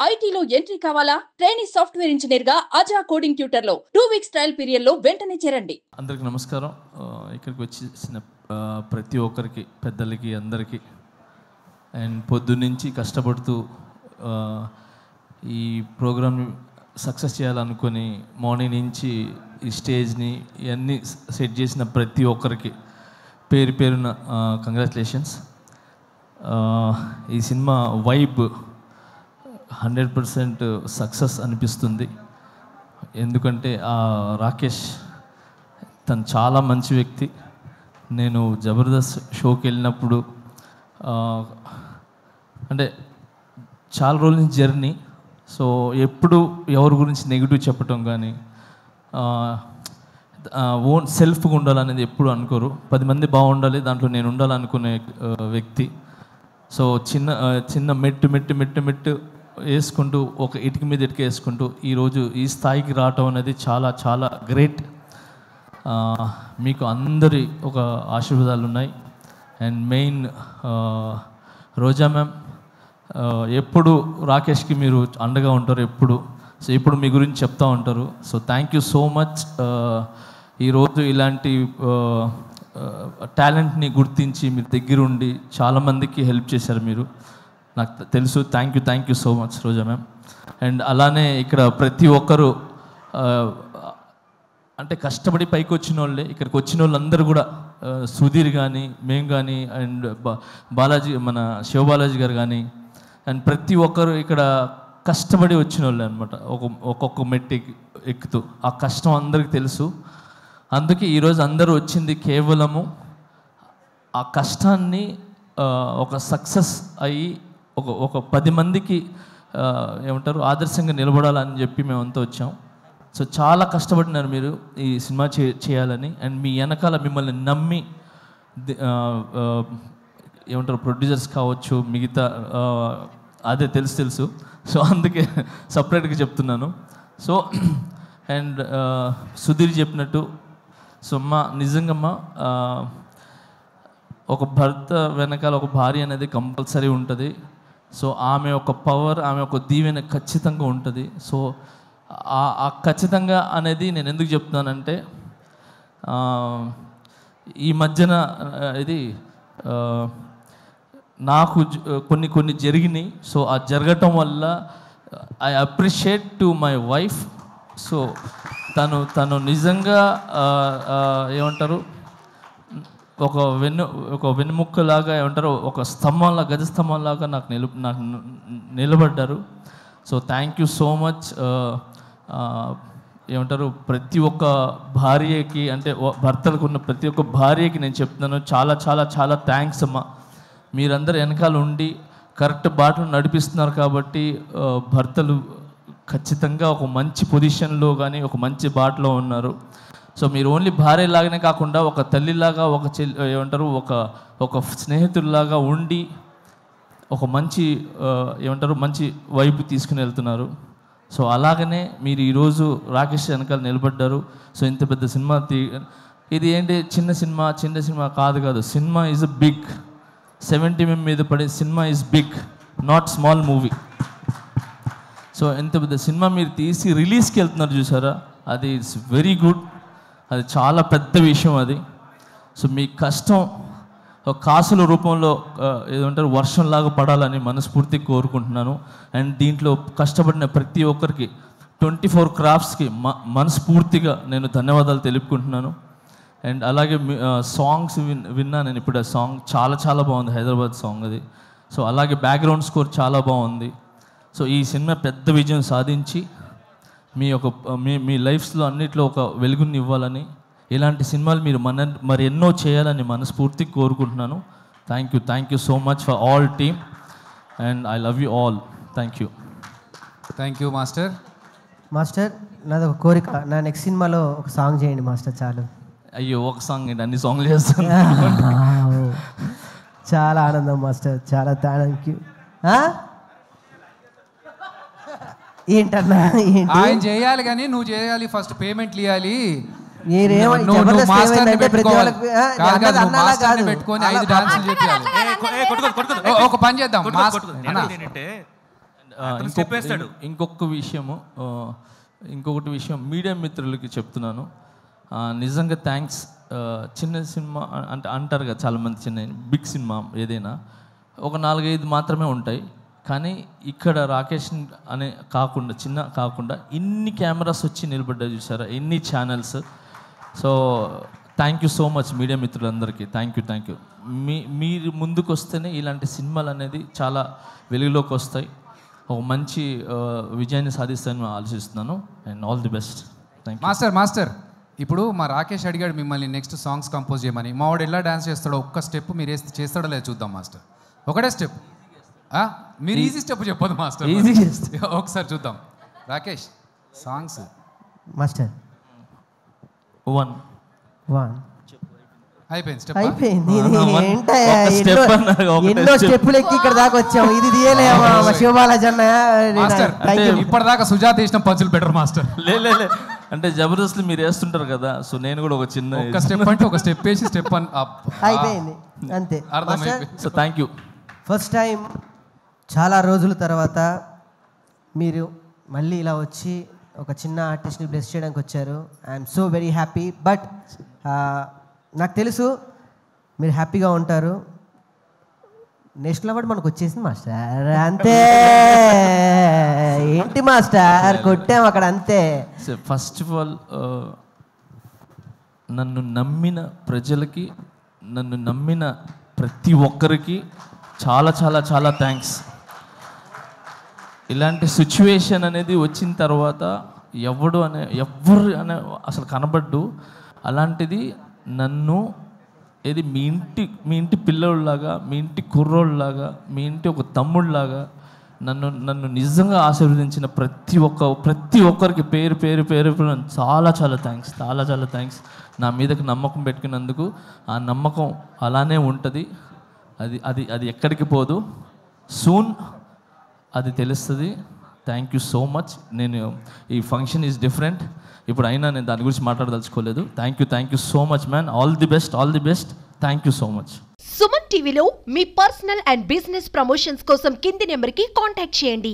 ఐటీలో ఎంట్రీ కావాలా? Training software engineer గా అజా కోడింగ్ ట్యూటర్ లో 2 వీక్స్ ట్రయల్ పీరియడ్ లో వెంటనే చేరండి. అందరికి నమస్కారం. ఇక్కడికి వచ్చేసిన ప్రతి ఒక్కరికి, పెద్దలకి, అందరికీ అండ్ పొద్దున్నుంచి కష్టపడుతూ ఈ ప్రోగ్రామ్ సక్సెస్ చేయాలనుకొని మార్నింగ్ నుంచి ఈ స్టేజ్ని ఇవన్నీ సెట్ చేసిన ప్రతి ఒక్కరికి పేరు పేరున కంగ్రాచులేషన్స్. ఈ సినిమా వైబ్ 100% సక్సెస్ అనిపిస్తుంది. ఎందుకంటే రాకేష్ తను చాలా మంచి వ్యక్తి. నేను జబర్దస్త్ షోకి వెళ్ళినప్పుడు అంటే చాలా రోజుల నుంచి జర్నీ, సో ఎప్పుడు ఎవరి గురించి నెగిటివ్ చెప్పటం కానీ ఓన్ సెల్ఫ్గా ఉండాలనేది ఎప్పుడు అనుకోరు. 10 మంది బాగుండాలి, దాంట్లో నేను ఉండాలనుకునే వ్యక్తి. సో చిన్న మెట్టు వేసుకుంటూ ఒక ఇటుక మీద ఇటుక వేసుకుంటూ ఈరోజు ఈ స్థాయికి రావటం అనేది చాలా చాలా గ్రేట్. మీకు అందరి ఒక ఆశీర్వాదాలు ఉన్నాయి. అండ్ మెయిన్ రోజా మ్యామ్, ఎప్పుడు రాకేష్కి మీరు అండగా ఉంటారు ఎప్పుడు. సో ఇప్పుడు మీ గురించి చెప్తూ ఉంటారు. So thank you so much. ఈరోజు ఇలాంటి టాలెంట్ని గుర్తించి మీరు దగ్గరుండి చాలామందికి హెల్ప్ చేశారు మీరు, నాకు తెలుసు. Thank you so much Roja ma'am. And అలానే ఇక్కడ ప్రతి ఒక్కరు అంటే కష్టపడి పైకి వచ్చిన వాళ్ళే. ఇక్కడికి వచ్చిన వాళ్ళందరూ కూడా సుధీర్ కానీ, మేము కానీ, అండ్ బాలాజీ, మన శివబాలాజీ గారు కానీ, అండ్ ప్రతి ఒక్కరు ఇక్కడ కష్టపడి వచ్చిన వాళ్ళే అనమాట. ఒక్కొక్క మెట్టు ఎక్కుతూ ఆ కష్టం అందరికీ తెలుసు. అందుకే ఈరోజు అందరూ వచ్చింది కేవలము ఆ కష్టాన్ని ఒక సక్సెస్ అయ్యి ఒక 10 మందికి ఏమంటారు ఆదర్శంగా నిలబడాలని చెప్పి మేమంతా వచ్చాం. సో చాలా కష్టపడినారు మీరు ఈ సినిమా చేయాలని. అండ్ మీ వెనకాల మిమ్మల్ని నమ్మి ఏమంటారు ప్రొడ్యూసర్స్ కావచ్చు, మిగతా అదే తెలుసు. సో అందుకే సపరేట్గా చెప్తున్నాను. సో అండ్ సుధీర్ చెప్పినట్టు, సో నిజంగా ఒక భర్త వెనకాల ఒక భార్య అనేది కంపల్సరీ ఉంటుంది. సో ఆమె ఒక పవర్, ఆమె ఒక దీవెన ఖచ్చితంగా ఉంటుంది. సో ఆ ఖచ్చితంగా అనేది నేను ఎందుకు చెప్తున్నానంటే, ఈ మధ్యన ఇది నాకు కొన్ని జరిగినాయి. సో ఆ జరగటం వల్ల I appreciate to my wife. So తను నిజంగా ఏమంటారు ఒక వెన్నుముక్కలాగా, ఏమంటారు ఒక స్తంభంలా, గజ స్తంభంలాగా నాకు నిలబడ్డారు. So thank you so much. ఏమంటారు ప్రతి ఒక్క భార్యకి, అంటే భర్తలకు ఉన్న ప్రతి ఒక్క భార్యకి నేను చెప్తున్నాను, చాలా చాలా చాలా థ్యాంక్స్ అమ్మా. మీరందరూ వెనకాల ఉండి కరెక్ట్ బాటలు నడిపిస్తున్నారు కాబట్టి భర్తలు ఖచ్చితంగా ఒక మంచి పొజిషన్లో కానీ ఒక మంచి బాటలో ఉన్నారు. సో మీరు ఓన్లీ భార్యలాగానే కాకుండా ఒక తల్లిలాగా, ఒక ఏమంటారు ఒక స్నేహితుల్లాగా ఉండి ఒక మంచి ఏమంటారు మంచి వైపు తీసుకుని వెళ్తున్నారు. సో అలాగనే మీరు ఈరోజు రాకేష్ వెనకాల నిలబడ్డారు. సో ఇంత పెద్ద సినిమా ఇది ఏంటి చిన్న సినిమా కాదు. Cinema is a big. 70 mm మీద పడే cinema is big, not small movie. So ఎంత పెద్ద సినిమా మీరు తీసి రిలీజ్కి వెళ్తున్నారు చూసారా, అది ఇట్స్ వెరీ గుడ్. అది చాలా పెద్ద విషయం అది. సో మీ కష్టం ఒక కాసుల రూపంలో ఏదంటారు వర్షంలాగా పడాలని మనస్ఫూర్తిగా కోరుకుంటున్నాను. అండ్ దీంట్లో కష్టపడిన ప్రతి ఒక్కరికి 24 క్రాఫ్ట్స్కి మనస్ఫూర్తిగా నేను ధన్యవాదాలు తెలుపుకుంటున్నాను. అండ్ అలాగే సాంగ్స్ విన్నా నేను ఇప్పుడు. ఆ సాంగ్ చాలా చాలా బాగుంది, హైదరాబాద్ సాంగ్ అది. సో అలాగే బ్యాక్గ్రౌండ్ స్కోర్ చాలా బాగుంది. సో ఈ సినిమా పెద్ద విజయం సాధించి మీ లైఫ్స్లో అన్నిట్లో ఒక వెలుగుని ఇవ్వాలని, ఇలాంటి సినిమాలు మీరు మరి ఎన్నో చేయాలని మనస్ఫూర్తిగా కోరుకుంటున్నాను. Thank you so much for all team and I love you all. Thank you master. నాది ఒక కోరిక, నా నెక్స్ట్ సినిమాలో ఒక సాంగ్ చేయండి మాస్టర్. చాలు. అయ్యో ఒక సాంగ్ ఏంటి, అన్ని సాంగ్లు చేస్తాను. చాలా ఆనందం మాస్టర్, చాలా థ్యాంక్ యూ. ఏంటన్నా ఆయన చేయాలి కానీ నువ్వు చేయాలి, ఫస్ట్ పేమెంట్ ఇవ్వాలి. పెట్టుకొని 5 డాన్సులు చెప్పాలి. ఒక పని చేద్దాం, ఇంకొకటి విషయం మీడియా మిత్రులకి చెప్తున్నాను. నిజంగా థ్యాంక్స్. చిన్న సినిమా అంటే అంటారు కదా చాలామంది, చిన్న బిగ్ సినిమా ఏదైనా ఒక 4-5 మాత్రమే ఉంటాయి, కానీ ఇక్కడ రాకేష్ అనే కాకుండా ఇన్ని కెమెరాస్ వచ్చి నిలబడ్డా చూసారా, ఎన్ని channels. So thank you so much media మిత్రులందరికీ. Thank you. మీరు ముందుకు వస్తేనే ఇలాంటి సినిమాలు అనేది చాలా వెలుగులోకి వస్తాయి, ఒక మంచి విజయాన్ని సాధిస్తానని ఆలోచిస్తున్నాను. And all the best. Thank you. Master ఇప్పుడు మా రాకేష్ అడిగాడు మిమ్మల్ని నెక్స్ట్ సాంగ్స్ కంపోజ్ చేయమని. మా వాడు ఎలా డాన్స్ చేస్తాడో ఒక్క స్టెప్ మీరు చేస్తాడో లేదు చూద్దాం మాస్టర్. ఒకటే స్టెప్, మీరు ఈజీ స్టెప్ చెప్పదు మాస్టర్, ఈజీ ఒకసారి చూద్దాం. రాకేష్ సాంగ్స్ మాస్టర్ 1 అయిపోయింది స్టెప్. అయిపోయింది. ఎన్నో స్టెప్పులు ఎక్కి ఇక్కడ దాకా వచ్చాము, ఇది తీయలేమా శివబాలాజీ మాస్టర్? ఇప్పటిదాకా సుజాత వేసిన పంచులు బెటర్ మాస్టర్. లే అంటే జబర్దస్త్ మీరు వేస్తుంటారు కదా, సో నేను కూడా ఒక స్టెప్ అంటే ఒక స్టెప్ వేసి స్టెప్ అయిపోయింది అంతే. So thank you. First time చాలా రోజుల తర్వాత మీరు మళ్ళీ ఇలా వచ్చి ఒక చిన్న ఆర్టిస్ట్ని బ్లెస్ చేయడానికి వచ్చారు. I'm so very happy. But నాకు తెలుసు మీరు హ్యాపీగా ఉంటారు. నేషనల్ అవార్డు మనకు వచ్చేసింది మాస్టర్, అంతే. ఏంటి మాస్టర్ కొట్టాం అక్కడ, అంతే. ఫస్ట్ ఆఫ్ ఆల్ నన్ను నమ్మిన ప్రజలకి, నన్ను నమ్మిన ప్రతి ఒక్కరికి చాలా చాలా చాలా థ్యాంక్స్. ఇలాంటి సిచ్యువేషన్ అనేది వచ్చిన తర్వాత ఎవరు అనే అసలు కనబడ్డు. అలాంటిది నన్ను మీ ఇంటి పిల్లోళ్ళలాగా, మీ ఇంటి కుర్రోళ్ళలాగా, మీ ఇంటి ఒక తమ్ముళ్ళలాగా నన్ను నిజంగా ఆశీర్వదించిన ప్రతి ఒక్కరికి పేరు చాలా చాలా థ్యాంక్స్. నా మీదకి నమ్మకం పెట్టుకున్నందుకు. ఆ నమ్మకం అలానే ఉంటుంది, అది ఎక్కడికి పోదు. సూన్ అది తెలుస్తుంది. Thank you so much. నేను ఈ ఫంక్షన్ ఈజ్ డిఫరెంట్, ఇప్పుడు అయినా నేను దాని గురించి మాట్లాడదలుచుకోలేదు. Thank you so much man. All the best. Thank you so much. Suman టీవీలో మీ పర్సనల్ అండ్ బిజినెస్ ప్రమోషన్స్ కోసం కింది నెంబర్కి కాంటాక్ట్ చేయండి.